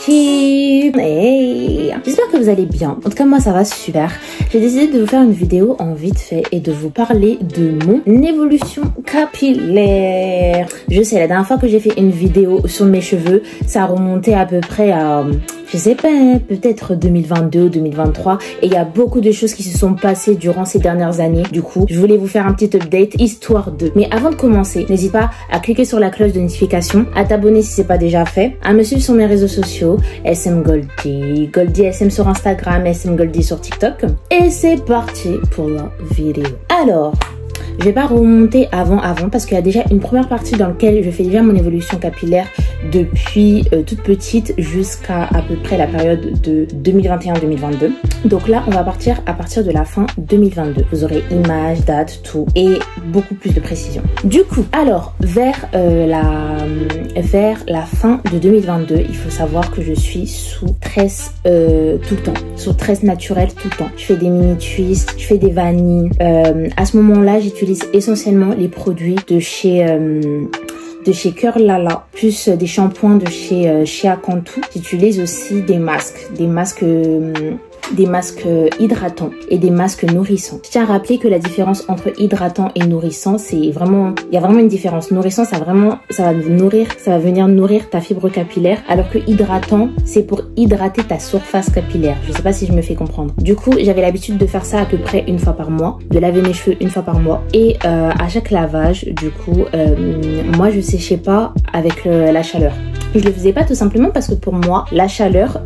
filles. Hey, j'espère que vous allez bien. En tout cas moi ça va super. J'ai décidé de vous faire une vidéo en vite fait et de vous parler de mon évolution capillaire. Je sais, la dernière fois que j'ai fait une vidéo sur mes cheveux, ça a remonté à peu près à, je sais pas, peut-être 2022 ou 2023. Et il y a beaucoup de choses qui se sont passées durant ces dernières années. Du coup, je voulais vous faire un petit update histoire de. Mais avant de commencer, n'hésite pas à cliquer sur la cloche de notification, à t'abonner si c'est pas déjà fait, à me suivre sur mes réseaux sociaux, SM Goldie, Goldie SM sur Instagram, SM Goldie sur TikTok. Et c'est parti pour la vidéo. Alors, je vais pas remonter avant parce qu'il y a déjà une première partie dans laquelle je fais déjà mon évolution capillaire depuis toute petite jusqu'à à peu près la période de 2021-2022. Donc là, on va partir à partir de la fin 2022. Vous aurez image, date, tout et beaucoup plus de précision. Du coup, alors vers la fin de 2022, il faut savoir que je suis sous tresse tout le temps, sous tresse naturelle tout le temps. Je fais des mini twists, je fais des vanilles. À ce moment-là, j'utilise essentiellement les produits de chez Cœur Lala, plus des shampoings de chez Akantou. J'utilise aussi des masques hydratants et des masques nourrissants. Je tiens à rappeler que la différence entre hydratant et nourrissant, c'est vraiment, il y a vraiment une différence. Nourrissant, ça va venir nourrir ta fibre capillaire, alors que hydratant, c'est pour hydrater ta surface capillaire. Je sais pas si je me fais comprendre. Du coup, j'avais l'habitude de faire ça à peu près une fois par mois, de laver mes cheveux une fois par mois, et à chaque lavage, du coup, moi je séchais pas avec la chaleur. Je le faisais pas tout simplement parce que pour moi, la chaleur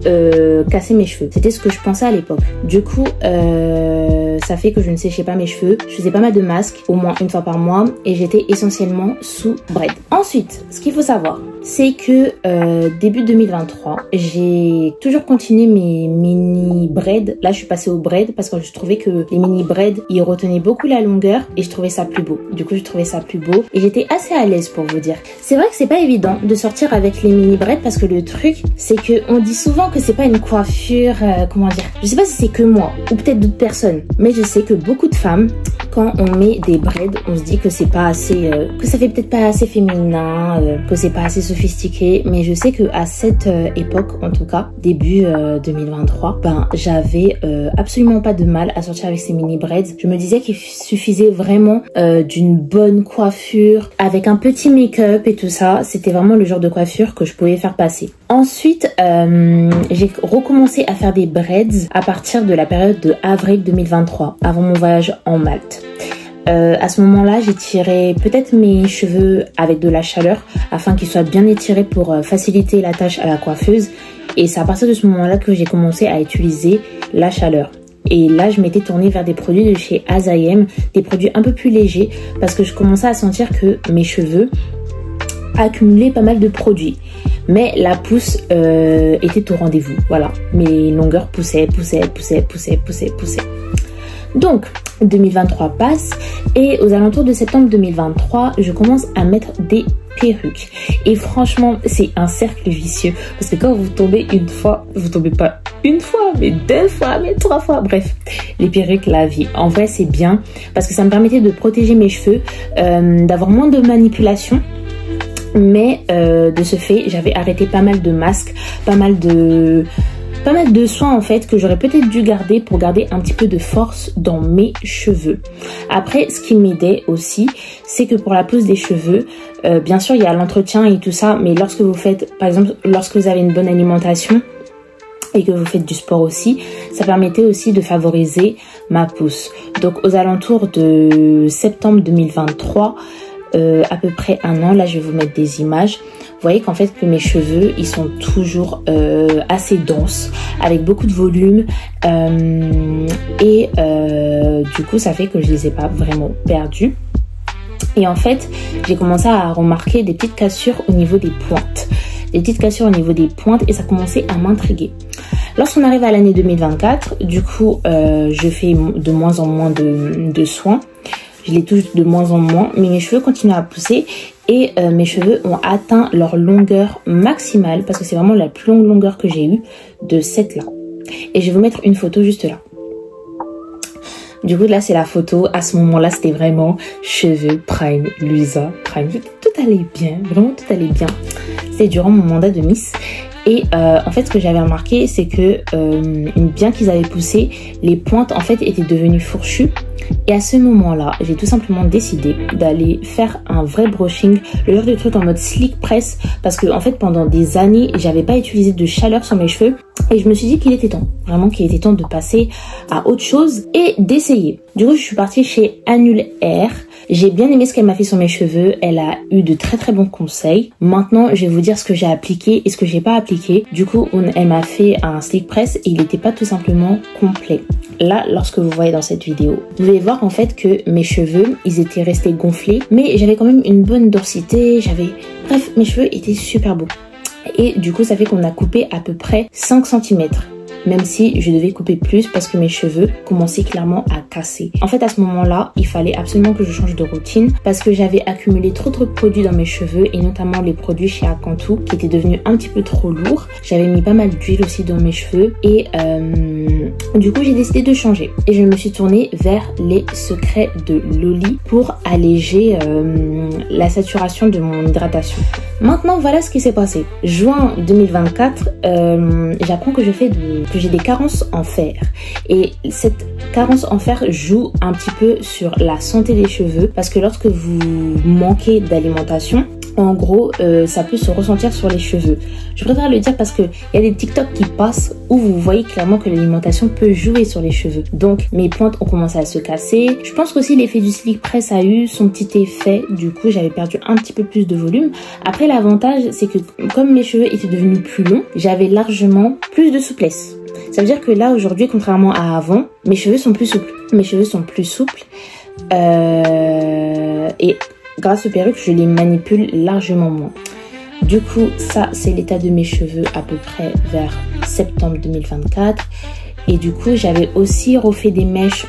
cassait mes cheveux. C'était ce que je pensais à l'époque. Du coup, ça fait que je ne séchais pas mes cheveux. Je faisais pas mal de masques, au moins une fois par mois, et j'étais essentiellement sous braid. Ensuite, ce qu'il faut savoir, c'est que début 2023, j'ai toujours continué mes mini braids. Là, je suis passée au braid parce que je trouvais que les mini braids, ils retenaient beaucoup la longueur et je trouvais ça plus beau. Du coup, je trouvais ça plus beau et j'étais assez à l'aise pour vous dire. C'est vrai que c'est pas évident de sortir avec les mini braids parce que le truc, c'est que on dit souvent que c'est pas une coiffure, comment dire, je sais pas si c'est que moi ou peut-être d'autres personnes, mais je sais que beaucoup de femmes, quand on met des braids, on se dit que c'est pas assez, que ça fait peut-être pas assez féminin, que c'est pas assez sophistiqué. Mais je sais que à cette époque, en tout cas début 2023, ben j'avais absolument pas de mal à sortir avec ces mini braids. Je me disais qu'il suffisait vraiment d'une bonne coiffure avec un petit make-up et tout ça. C'était vraiment le genre de coiffure que je pouvais faire passer. Ensuite, j'ai recommencé à faire des braids à partir de la période de avril 2023, avant mon voyage en Malte. À ce moment-là, j'étirais peut-être mes cheveux avec de la chaleur afin qu'ils soient bien étirés pour faciliter la tâche à la coiffeuse. Et c'est à partir de ce moment-là que j'ai commencé à utiliser la chaleur. Et là, je m'étais tournée vers des produits de chez Azayem, des produits un peu plus légers parce que je commençais à sentir que mes cheveux accumulaient pas mal de produits. Mais la pousse était au rendez-vous. Voilà, mes longueurs poussaient. Donc, 2023 passe et aux alentours de septembre 2023, je commence à mettre des perruques. Et franchement, c'est un cercle vicieux parce que quand vous tombez une fois, vous tombez pas une fois, mais deux fois, mais trois fois. Bref, les perruques, la vie. En vrai, c'est bien parce que ça me permettait de protéger mes cheveux, d'avoir moins de manipulation. Mais de ce fait, j'avais arrêté pas mal de masques, pas mal de soins en fait que j'aurais peut-être dû garder pour garder un petit peu de force dans mes cheveux. Après, ce qui m'aidait aussi, c'est que pour la pousse des cheveux, bien sûr il y a l'entretien et tout ça, mais lorsque vous faites, par exemple, lorsque vous avez une bonne alimentation et que vous faites du sport aussi, ça permettait aussi de favoriser ma pousse. Donc aux alentours de septembre 2023, à peu près un an, là je vais vous mettre des images. Vous voyez qu'en fait que mes cheveux ils sont toujours assez denses avec beaucoup de volume et du coup ça fait que je les ai pas vraiment perdus. Et en fait j'ai commencé à remarquer des petites cassures au niveau des pointes, et ça commençait à m'intriguer. Lorsqu'on arrive à l'année 2024, du coup je fais de moins en moins de soins. Je les touche de moins en moins, mais mes cheveux continuent à pousser et mes cheveux ont atteint leur longueur maximale parce que c'est vraiment la plus longue longueur que j'ai eue de cette là. Et je vais vous mettre une photo juste là. Du coup là c'est la photo, à ce moment là c'était vraiment cheveux prime, Luisa prime, tout allait bien, vraiment tout allait bien. C'est durant mon mandat de Miss Et en fait, ce que j'avais remarqué, c'est que bien qu'ils avaient poussé, les pointes en fait étaient devenues fourchues. Et à ce moment-là, j'ai tout simplement décidé d'aller faire un vrai brushing, le genre de truc en mode slick press, parce que en fait pendant des années, j'avais pas utilisé de chaleur sur mes cheveux et je me suis dit qu'il était temps, vraiment qu'il était temps de passer à autre chose et d'essayer. Du coup, je suis partie chez Annule Air. J'ai bien aimé ce qu'elle m'a fait sur mes cheveux. Elle a eu de très très bons conseils. Maintenant, je vais vous dire ce que j'ai appliqué et ce que j'ai pas appliqué. Du coup, elle m'a fait un slick press et il n'était pas tout simplement complet. Là, lorsque vous voyez dans cette vidéo, vous allez voir en fait que mes cheveux, ils étaient restés gonflés, mais j'avais quand même une bonne densité. Bref, mes cheveux étaient super beaux. Et du coup, ça fait qu'on a coupé à peu près 5 cm. Même si je devais couper plus parce que mes cheveux commençaient clairement à casser. En fait, à ce moment-là, il fallait absolument que je change de routine parce que j'avais accumulé trop de produits dans mes cheveux et notamment les produits chez Akantou qui étaient devenus un petit peu trop lourds. J'avais mis pas mal d'huile aussi dans mes cheveux et du coup, j'ai décidé de changer. Et je me suis tournée vers les secrets de Loli pour alléger la saturation de mon hydratation. Maintenant, voilà ce qui s'est passé. Juin 2024, j'apprends que j'ai des carences en fer. Et cette carence en fer joue un petit peu sur la santé des cheveux parce que lorsque vous manquez d'alimentation, en gros, ça peut se ressentir sur les cheveux. Je préfère le dire parce que il y a des TikTok qui passent où vous voyez clairement que l'alimentation peut jouer sur les cheveux. Donc, mes pointes ont commencé à se casser. Je pense qu'aussi l'effet du slick press a eu son petit effet. Du coup, j'avais perdu un petit peu plus de volume. Après, l'avantage, c'est que comme mes cheveux étaient devenus plus longs, j'avais largement plus de souplesse. Ça veut dire que là, aujourd'hui, contrairement à avant, mes cheveux sont plus souples. Mes cheveux sont plus souples. Et grâce aux perruques, je les manipule largement moins. Du coup, ça, c'est l'état de mes cheveux à peu près vers septembre 2024. Et du coup, j'avais aussi refait des mèches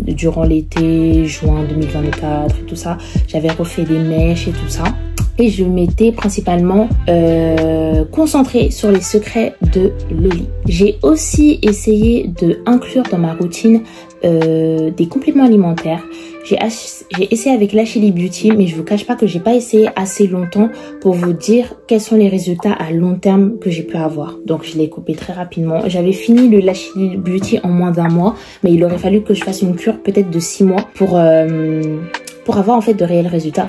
durant l'été, juin 2024 et tout ça. J'avais refait des mèches et tout ça. Et je m'étais principalement concentrée sur les secrets de Loli. J'ai aussi essayé de inclure dans ma routine des compléments alimentaires. J'ai essayé avec l'Achilles Beauty, mais je vous cache pas que j'ai pas essayé assez longtemps pour vous dire quels sont les résultats à long terme que j'ai pu avoir. Donc je l'ai coupé très rapidement. J'avais fini le l'Achilles Beauty en moins d'1 mois, mais il aurait fallu que je fasse une cure peut-être de 6 mois pour avoir en fait de réels résultats.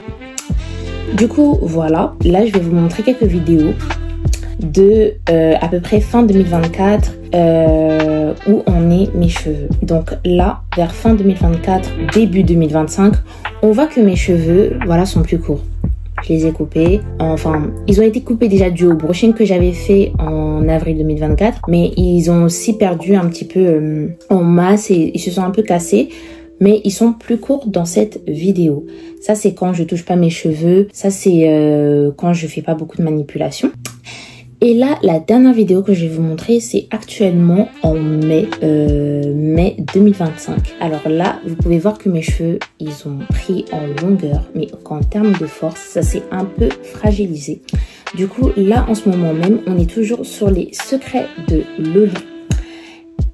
Du coup, voilà. Là, je vais vous montrer quelques vidéos de à peu près fin 2024 où en est mes cheveux. Donc là, vers fin 2024, début 2025, on voit que mes cheveux, voilà, sont plus courts. Je les ai coupés. Enfin, ils ont été coupés déjà dû au brushing que j'avais fait en avril 2024, mais ils ont aussi perdu un petit peu en masse et ils se sont un peu cassés. Mais ils sont plus courts dans cette vidéo. Ça, c'est quand je touche pas mes cheveux. Ça, c'est quand je fais pas beaucoup de manipulation. Et là, la dernière vidéo que je vais vous montrer, c'est actuellement en mai 2025. Alors là, vous pouvez voir que mes cheveux, ils ont pris en longueur. Mais qu'en termes de force, ça s'est un peu fragilisé. Du coup, là, en ce moment même, on est toujours sur les secrets de Loli.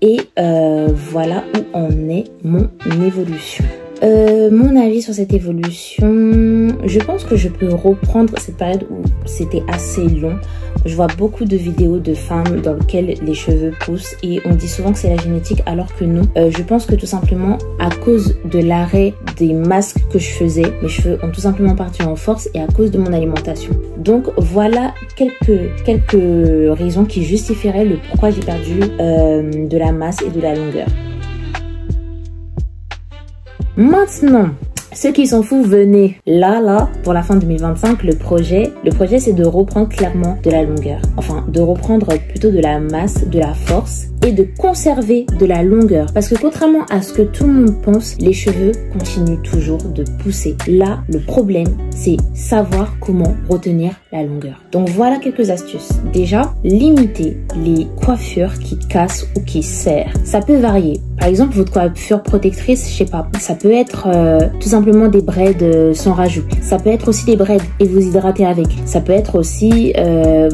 Et voilà où en est mon évolution. Mon avis sur cette évolution, je pense que je peux reprendre cette période où c'était assez long. Je vois beaucoup de vidéos de femmes dans lesquelles les cheveux poussent et on dit souvent que c'est la génétique alors que non. Je pense que tout simplement à cause de l'arrêt des masques que je faisais, mes cheveux ont tout simplement perdu en force et à cause de mon alimentation. Donc voilà quelques raisons qui justifieraient le pourquoi j'ai perdu de la masse et de la longueur. Maintenant, ceux qui s'en foutent, venez. Là, pour la fin 2025, le projet c'est de reprendre clairement de la longueur. Enfin, de reprendre plutôt de la masse, de la force et de conserver de la longueur. Parce que contrairement à ce que tout le monde pense, les cheveux continuent toujours de pousser. Là, le problème, c'est savoir comment retenir la longueur. Donc voilà quelques astuces. Déjà, limiter les coiffures qui cassent ou qui serrent. Ça peut varier. Par exemple, votre coiffure protectrice, je sais pas, ça peut être tout simplement des braids sans rajout. Ça peut être aussi des braids et vous hydratez avec. Ça peut être aussi,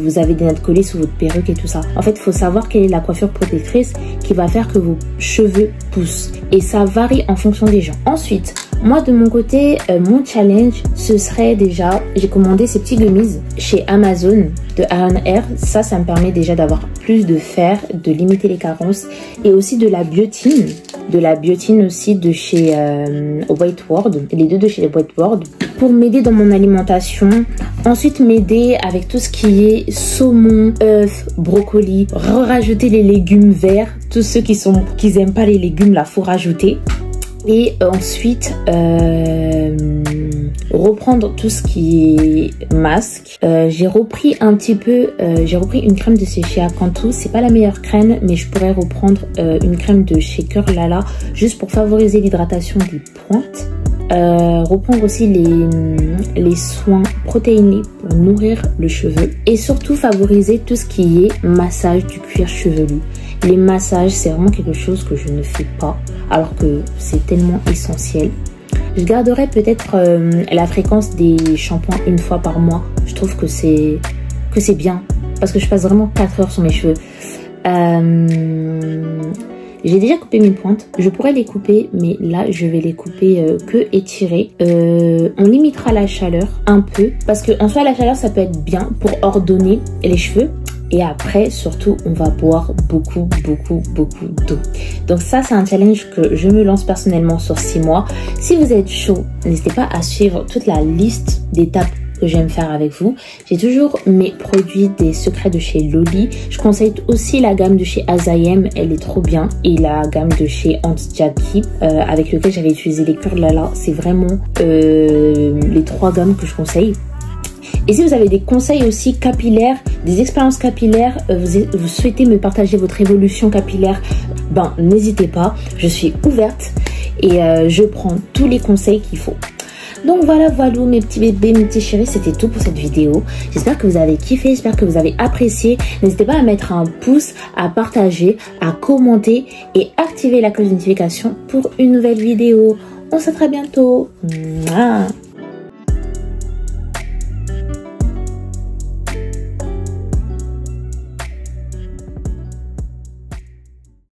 vous avez des nattes collées sous votre perruque et tout ça. En fait, il faut savoir quelle est la coiffure protectrice protectrice qui va faire que vos cheveux poussent. Et ça varie en fonction des gens. Ensuite, moi de mon côté, mon challenge, ce serait déjà, j'ai commandé ces petits gummies chez Amazon de Iron Hair. Ça me permet déjà d'avoir plus de fer, de limiter les carences et aussi de la biotine. De la biotine aussi de chez White World, les deux de chez White World, pour m'aider dans mon alimentation. Ensuite m'aider avec tout ce qui est saumon, œufs, brocoli, rajouter les légumes verts. Tous ceux qui aiment pas les légumes, là faut rajouter. Et ensuite reprendre tout ce qui est masque. J'ai repris un petit peu, j'ai repris une crème de chez Akantou. C'est pas la meilleure crème, mais je pourrais reprendre une crème de chez Cœur Lala juste pour favoriser l'hydratation des pointes. Reprendre aussi les soins protéinés pour nourrir le cheveu et surtout favoriser tout ce qui est massage du cuir chevelu. Les massages, c'est vraiment quelque chose que je ne fais pas alors que c'est tellement essentiel. Je garderai peut-être la fréquence des shampoings une fois par mois. Je trouve que c'est bien parce que je passe vraiment 4 heures sur mes cheveux. J'ai déjà coupé mes pointes, je pourrais les couper, mais là je vais les couper que étirées. On limitera la chaleur un peu, parce que en soi la chaleur ça peut être bien pour ordonner les cheveux. Et après, surtout, on va boire beaucoup d'eau. Donc ça, c'est un challenge que je me lance personnellement sur 6 mois. Si vous êtes chaud, n'hésitez pas à suivre toute la liste d'étapes que j'aime faire avec vous. J'ai toujours mes produits des secrets de chez Loli. Je conseille aussi la gamme de chez Azayem, elle est trop bien. Et la gamme de chez Aunty Jackie, avec lequel j'avais utilisé les Cœur Lala. C'est vraiment les 3 gammes que je conseille. Et si vous avez des conseils aussi capillaires, des expériences capillaires, vous souhaitez me partager votre évolution capillaire, ben n'hésitez pas, je suis ouverte et je prends tous les conseils qu'il faut. Donc voilà mes petits bébés, mes petits chéris, c'était tout pour cette vidéo. J'espère que vous avez kiffé, j'espère que vous avez apprécié. N'hésitez pas à mettre un pouce, à partager, à commenter et activer la cloche de notification pour une nouvelle vidéo. On se dit à très bientôt. Mouah.